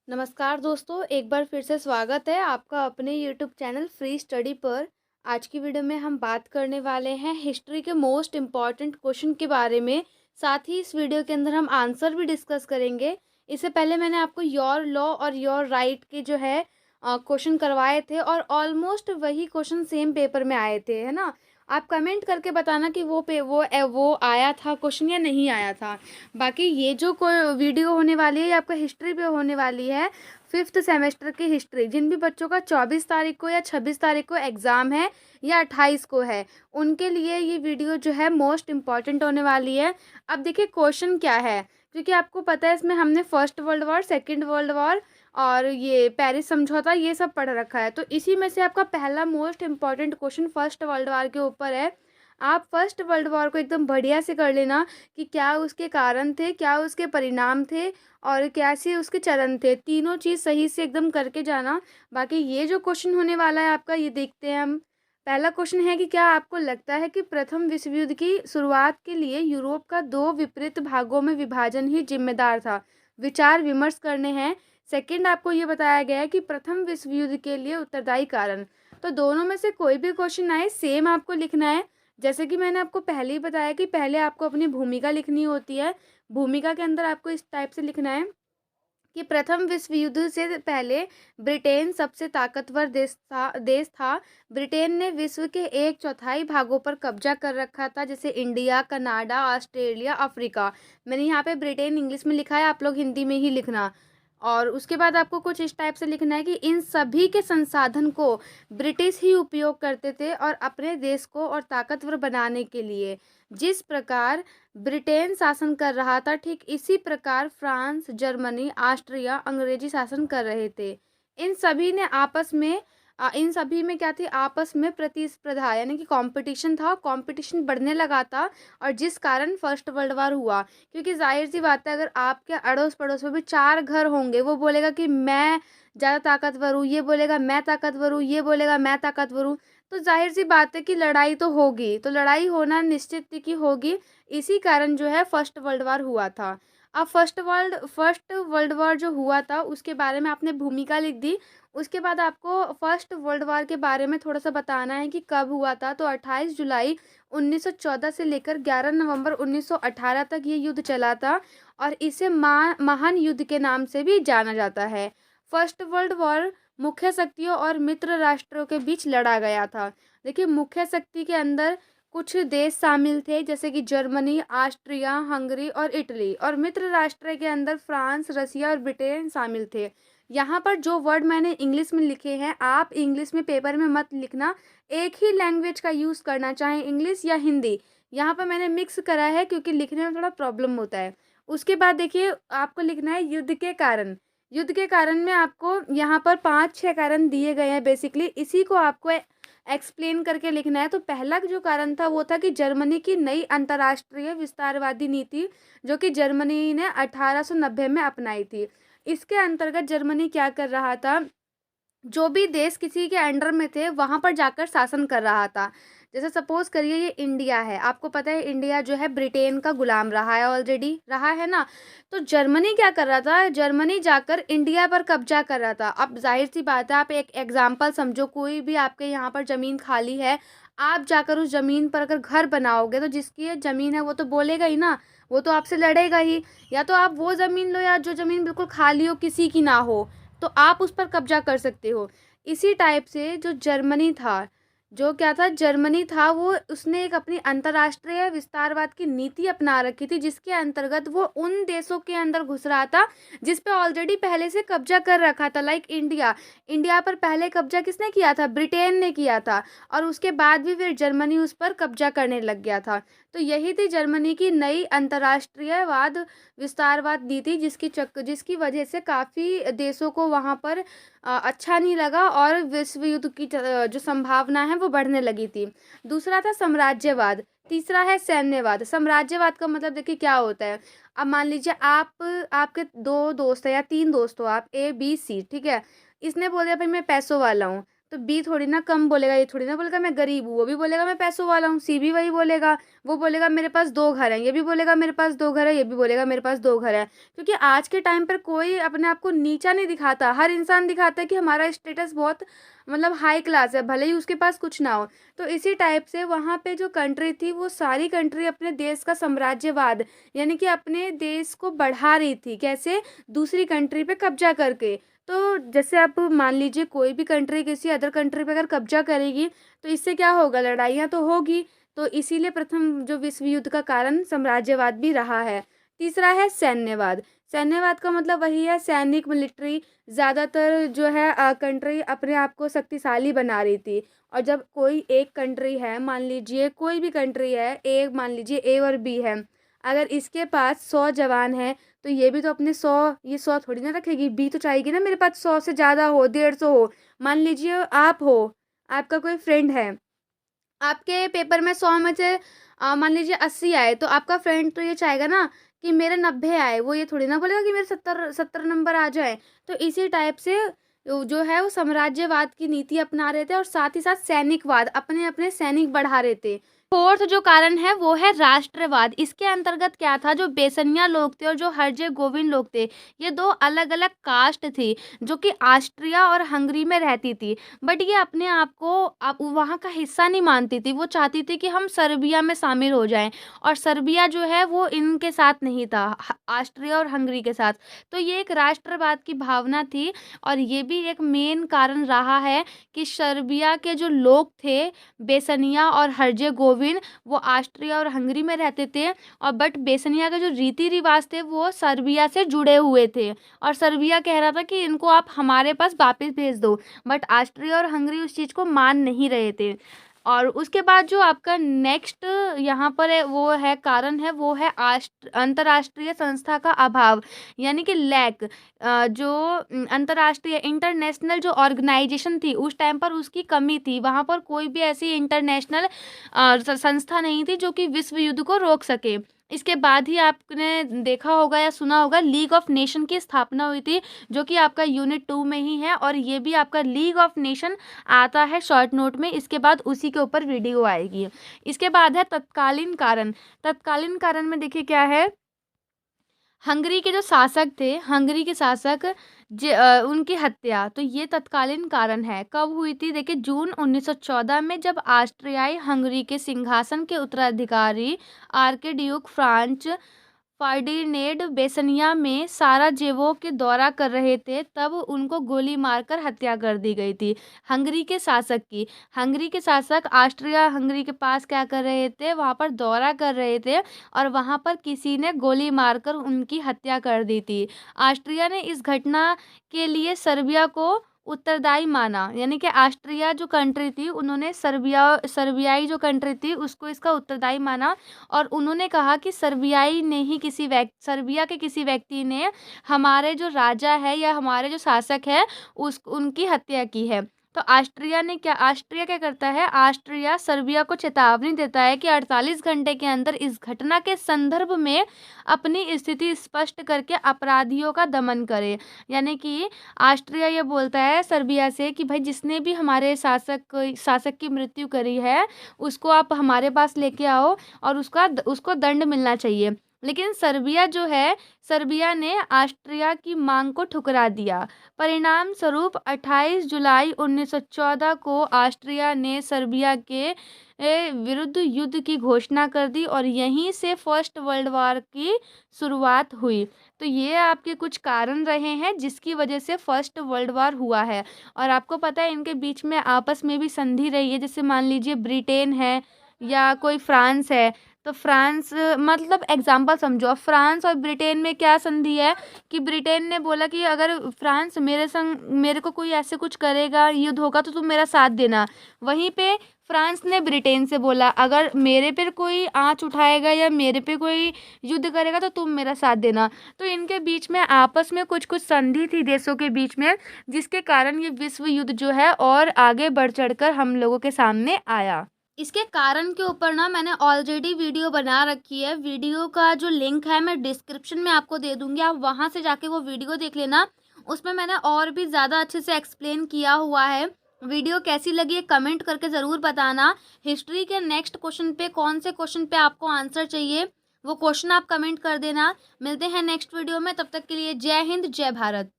नमस्कार दोस्तों, एक बार फिर से स्वागत है आपका अपने यूट्यूब चैनल फ्री स्टडी पर। आज की वीडियो में हम बात करने वाले हैं हिस्ट्री के मोस्ट इम्पॉर्टेंट क्वेश्चन के बारे में। साथ ही इस वीडियो के अंदर हम आंसर भी डिस्कस करेंगे। इससे पहले मैंने आपको योर लॉ और योर राइट के जो है क्वेश्चन करवाए थे और ऑलमोस्ट वही क्वेश्चन सेम पेपर में आए थे, है ना। आप कमेंट करके बताना कि वो आया था क्वेश्चन या नहीं आया था। बाकी ये जो कोई वीडियो होने वाली है ये आपका हिस्ट्री पे होने वाली है, फिफ्थ सेमेस्टर की हिस्ट्री। जिन भी बच्चों का 24 तारीख को या 26 तारीख को एग्ज़ाम है या 28 को है, उनके लिए ये वीडियो जो है मोस्ट इम्पॉर्टेंट होने वाली है। अब देखिए क्वेश्चन क्या है, क्योंकि आपको पता है इसमें हमने first world war, second world war और ये पेरिस समझौता ये सब पढ़ रखा है। तो इसी में से आपका पहला most important question first world war के ऊपर है। आप फर्स्ट वर्ल्ड वॉर को एकदम बढ़िया से कर लेना कि क्या उसके कारण थे, क्या उसके परिणाम थे और कैसे उसके चरण थे। तीनों चीज़ सही से एकदम करके जाना। बाकी ये जो क्वेश्चन होने वाला है आपका, ये देखते हैं हम। पहला क्वेश्चन है कि क्या आपको लगता है कि प्रथम विश्व युद्ध की शुरुआत के लिए यूरोप का दो विपरीत भागों में विभाजन ही जिम्मेदार था? विचार विमर्श करने हैं। सेकंड, आपको ये बताया गया है कि प्रथम विश्व युद्ध के लिए उत्तरदायी कारण। तो दोनों में से कोई भी क्वेश्चन आए सेम आपको लिखना है। जैसे कि मैंने आपको पहले ही बताया कि पहले आपको अपनी भूमिका लिखनी होती है। भूमिका के अंदर आपको इस टाइप से लिखना है कि प्रथम विश्व युद्ध से पहले ब्रिटेन सबसे ताकतवर देश था। ब्रिटेन ने विश्व के एक चौथाई भागों पर कब्जा कर रखा था, जैसे इंडिया, कनाडा, ऑस्ट्रेलिया, अफ्रीका। मैंने यहाँ पे ब्रिटेन इंग्लिश में लिखा है, आप लोग हिंदी में ही लिखना। और उसके बाद आपको कुछ इस टाइप से लिखना है कि इन सभी के संसाधन को ब्रिटिश ही उपयोग करते थे और अपने देश को और ताकतवर बनाने के लिए। जिस प्रकार ब्रिटेन शासन कर रहा था, ठीक इसी प्रकार फ्रांस, जर्मनी, ऑस्ट्रिया अंग्रेजी शासन कर रहे थे। इन सभी ने आपस में इन सभी में क्या थी, आपस में प्रतिस्पर्धा यानी कि कंपटीशन था। कंपटीशन बढ़ने लगा था और जिस कारण फर्स्ट वर्ल्ड वार हुआ। क्योंकि जाहिर सी बात है, अगर आपके अड़ोस पड़ोस में भी चार घर होंगे, वो बोलेगा कि मैं ज़्यादा ताकतवर हूँ, ये बोलेगा मैं ताकतवर हूँ, ये बोलेगा मैं ताकतवर हूँ, तो जाहिर सी बात है कि लड़ाई तो होगी। तो लड़ाई होना निश्चित थी कि होगी। इसी कारण जो है फर्स्ट वर्ल्ड वार हुआ था। अब फर्स्ट वर्ल्ड वार जो हुआ था उसके बारे में आपने भूमिका लिख दी। उसके बाद आपको फर्स्ट वर्ल्ड वार के बारे में थोड़ा सा बताना है कि कब हुआ था। तो 28 जुलाई 1914 से लेकर 11 नवंबर 1918 तक ये युद्ध चला था और इसे महान युद्ध के नाम से भी जाना जाता है। फर्स्ट वर्ल्ड वॉर मुख्य शक्तियों और मित्र राष्ट्रों के बीच लड़ा गया था। देखिए, मुख्य शक्ति के अंदर कुछ देश शामिल थे, जैसे कि जर्मनी, ऑस्ट्रिया, हंगरी और इटली। और मित्र राष्ट्र के अंदर फ्रांस, रसिया और ब्रिटेन शामिल थे। यहाँ पर जो वर्ड मैंने इंग्लिश में लिखे हैं, आप इंग्लिश में पेपर में मत लिखना। एक ही लैंग्वेज का यूज़ करना, चाहे इंग्लिश या हिंदी। यहाँ पर मैंने मिक्स करा है क्योंकि लिखने में थोड़ा प्रॉब्लम होता है। उसके बाद देखिए, आपको लिखना है युद्ध के कारण। युद्ध के कारण में आपको यहाँ पर 5-6 कारण दिए गए हैं। बेसिकली इसी को आपको एक्सप्लेन करके लिखना है। तो पहला जो कारण था वो था कि जर्मनी की नई अंतर्राष्ट्रीय विस्तारवादी नीति, जो कि जर्मनी ने 1890 में अपनाई थी। इसके अंतर्गत जर्मनी क्या कर रहा था, जो भी देश किसी के अंडर में थे वहाँ पर जाकर शासन कर रहा था। जैसे सपोज करिए ये इंडिया है, आपको पता है इंडिया जो है ब्रिटेन का गुलाम रहा है, ऑलरेडी रहा है ना। तो जर्मनी क्या कर रहा था, जर्मनी जाकर इंडिया पर कब्जा कर रहा था। अब जाहिर सी बात है, आप एक एग्जाम्पल समझो, कोई भी आपके यहाँ पर ज़मीन खाली है, आप जाकर उस ज़मीन पर अगर घर बनाओगे तो जिसकी ये ज़मीन है वो तो बोलेगा ही ना, वो तो आपसे लड़ेगा ही। या तो आप वो ज़मीन लो या जो ज़मीन बिल्कुल खाली हो, किसी की ना हो, तो आप उस पर कब्जा कर सकते हो। इसी टाइप से जो जर्मनी था, जो क्या था, जर्मनी था, वो उसने एक अपनी अंतर्राष्ट्रीय विस्तारवाद की नीति अपना रखी थी, जिसके अंतर्गत वो उन देशों के अंदर घुस रहा था जिस पे ऑलरेडी पहले से कब्जा कर रखा था। लाइक इंडिया, इंडिया पर पहले कब्जा किसने किया था, ब्रिटेन ने किया था। और उसके बाद भी फिर जर्मनी उस पर कब्जा करने लग गया था। तो यही थी जर्मनी की नई अंतर्राष्ट्रीयवाद विस्तारवाद नीति, जिसकी वजह से काफ़ी देशों को वहाँ पर अच्छा नहीं लगा और विश्व युद्ध की जो संभावना है वो बढ़ने लगी थी। दूसरा था साम्राज्यवाद। तीसरा है सैन्यवाद। साम्राज्यवाद का मतलब देखिए क्या होता है। अब मान लीजिए आपके दो दोस्त है या तीन दोस्त हो, आप ए बी सी, ठीक है। इसने बोल दिया भाई मैं पैसों वाला हूँ, तो बी थोड़ी ना कम बोलेगा, ये थोड़ी ना बोलेगा मैं गरीब हूँ, वो भी बोलेगा मैं पैसों वाला हूँ, सी भी वही बोलेगा, वो बोलेगा मेरे पास 2 घर हैं, ये भी बोलेगा मेरे पास 2 घर है, ये भी बोलेगा मेरे पास 2 घर है। क्योंकि आज के टाइम पर कोई अपने आप को नीचा नहीं दिखाता, हर इंसान दिखाता है कि हमारा स्टेटस बहुत मतलब हाई क्लास है, भले ही उसके पास कुछ ना हो। तो इसी टाइप से वहाँ पे जो कंट्री थी, वो सारी कंट्री अपने देश का साम्राज्यवाद यानी कि अपने देश को बढ़ा रही थी, कैसे? दूसरी कंट्री पे कब्जा करके। तो जैसे आप मान लीजिए कोई भी कंट्री किसी अदर कंट्री पे अगर कब्जा करेगी, तो इससे क्या होगा? लड़ाइयाँ तो होगी। तो इसीलिए प्रथम जो विश्व युद्ध का कारण साम्राज्यवाद भी रहा है। तीसरा है सैन्यवाद। सैन्यवाद का मतलब वही है, सैनिक, मिलिट्री। ज़्यादातर जो है कंट्री अपने आप को शक्तिशाली बना रही थी। और जब कोई एक कंट्री है, मान लीजिए कोई भी कंट्री है, ए मान लीजिए ए और बी है, अगर इसके पास 100 जवान हैं, तो ये भी तो अपने 100, ये 100 थोड़ी ना रखेगी, बी तो चाहेगी ना मेरे पास 100 से ज़्यादा हो, 150 हो। मान लीजिए आप हो, आपका कोई फ्रेंड है, आपके पेपर में 100 में से मान लीजिए 80 आए, तो आपका फ्रेंड तो ये चाहेगा ना कि मेरे 90 आए, वो ये थोड़ी ना बोलेगा कि मेरे 70 नंबर आ जाए। तो इसी टाइप से जो है वो साम्राज्यवाद की नीति अपना रहे थे, और साथ ही साथ सैनिकवाद, अपने अपने सैनिक बढ़ा रहे थे। फोर्थ जो कारण है वो है राष्ट्रवाद। इसके अंतर्गत क्या था, जो बेसनिया लोग थे और जो हरजे गोविंद लोग थे, ये 2 अलग अलग कास्ट थी जो कि ऑस्ट्रिया और हंगरी में रहती थी। बट ये अपने आप को अब वहाँ का हिस्सा नहीं मानती थी, वो चाहती थी कि हम सर्बिया में शामिल हो जाएं, और सर्बिया जो है वो इनके साथ नहीं था, ऑस्ट्रिया और हंगरी के साथ। तो ये एक राष्ट्रवाद की भावना थी, और ये भी एक मेन कारण रहा है कि सर्बिया के जो लोग थे, बेसनिया और हरजे गोविंद, वो ऑस्ट्रिया और हंगरी में रहते थे, और बट बेसनिया के जो रीति रिवाज थे वो सर्बिया से जुड़े हुए थे, और सर्बिया कह रहा था कि इनको आप हमारे पास वापस भेज दो, बट ऑस्ट्रिया और हंगरी उस चीज़ को मान नहीं रहे थे। और उसके बाद जो आपका नेक्स्ट यहाँ पर है वो है कारण है, वो है अंतर्राष्ट्रीय संस्था का अभाव, यानी कि लैक। जो अंतर्राष्ट्रीय इंटरनेशनल जो ऑर्गेनाइजेशन थी उस टाइम पर, उसकी कमी थी। वहाँ पर कोई भी ऐसी इंटरनेशनल संस्था नहीं थी जो कि विश्व युद्ध को रोक सके। इसके बाद ही आपने देखा होगा या सुना होगा, लीग ऑफ नेशन की स्थापना हुई थी, जो कि आपका यूनिट 2 में ही है, और ये भी आपका लीग ऑफ नेशन आता है शॉर्ट नोट में। इसके बाद उसी के ऊपर वीडियो आएगी। इसके बाद है तत्कालीन कारण। तत्कालीन कारण में देखिए क्या है, हंगरी के जो शासक थे, हंगरी के शासक उनकी हत्या, तो ये तत्कालीन कारण है। कब हुई थी? देखिए जून 1914 में, जब ऑस्ट्रियाई हंगरी के सिंहासन के उत्तराधिकारी आर्कड्यूक फ्रांच फर्डिनेंड बेसनिया में साराजेवो के दौरा कर रहे थे, तब उनको गोली मारकर हत्या कर दी गई थी, हंगरी के शासक की। हंगरी के शासक ऑस्ट्रिया हंगरी के पास क्या कर रहे थे, वहाँ पर दौरा कर रहे थे, और वहाँ पर किसी ने गोली मारकर उनकी हत्या कर दी थी। ऑस्ट्रिया ने इस घटना के लिए सर्बिया को उत्तरदायी माना, यानी कि ऑस्ट्रिया जो कंट्री थी, उन्होंने सर्बियाई जो कंट्री थी उसको इसका उत्तरदायी माना, और उन्होंने कहा कि सर्बियाई ने ही सर्बिया के किसी व्यक्ति ने हमारे जो राजा है या हमारे जो शासक है उनकी हत्या की है। तो ऑस्ट्रिया क्या करता है, ऑस्ट्रिया सर्बिया को चेतावनी देता है कि 48 घंटे के अंदर इस घटना के संदर्भ में अपनी स्थिति स्पष्ट करके अपराधियों का दमन करे। यानी कि ऑस्ट्रिया ये बोलता है सर्बिया से कि भाई जिसने भी हमारे शासक की मृत्यु करी है, उसको आप हमारे पास लेके आओ, और उसको दंड मिलना चाहिए। लेकिन सर्बिया ने ऑस्ट्रिया की मांग को ठुकरा दिया। परिणाम स्वरूप 28 जुलाई 1914 को ऑस्ट्रिया ने सर्बिया के विरुद्ध युद्ध की घोषणा कर दी, और यहीं से फर्स्ट वर्ल्ड वॉर की शुरुआत हुई। तो ये आपके कुछ कारण रहे हैं जिसकी वजह से फर्स्ट वर्ल्ड वॉर हुआ है। और आपको पता है इनके बीच में आपस में भी संधि रही है, जैसे मान लीजिए ब्रिटेन है या कोई फ्रांस है, तो फ्रांस मतलब एग्जाम्पल समझो, अब फ्रांस और ब्रिटेन में क्या संधि है कि ब्रिटेन ने बोला कि अगर फ्रांस मेरे को कोई ऐसे कुछ करेगा, युद्ध होगा, तो तुम मेरा साथ देना। वहीं पे फ्रांस ने ब्रिटेन से बोला अगर मेरे पर कोई आँच उठाएगा या मेरे पे कोई युद्ध करेगा तो तुम मेरा साथ देना। तो इनके बीच में आपस में कुछ कुछ संधि थी देशों के बीच में, जिसके कारण ये विश्व युद्ध जो है और आगे बढ़ चढ़कर हम लोगों के सामने आया। इसके कारण के ऊपर ना मैंने ऑलरेडी वीडियो बना रखी है। वीडियो का जो लिंक है मैं डिस्क्रिप्शन में आपको दे दूंगी, आप वहाँ से जाके वो वीडियो देख लेना। उसमें मैंने और भी ज़्यादा अच्छे से एक्सप्लेन किया हुआ है वीडियो कैसी लगी कमेंट करके ज़रूर बताना। हिस्ट्री के नेक्स्ट क्वेश्चन पे कौन से क्वेश्चन पे आपको आंसर चाहिए वो क्वेश्चन आप कमेंट कर देना। मिलते हैं नेक्स्ट वीडियो में, तब तक के लिए जय हिंद जय भारत।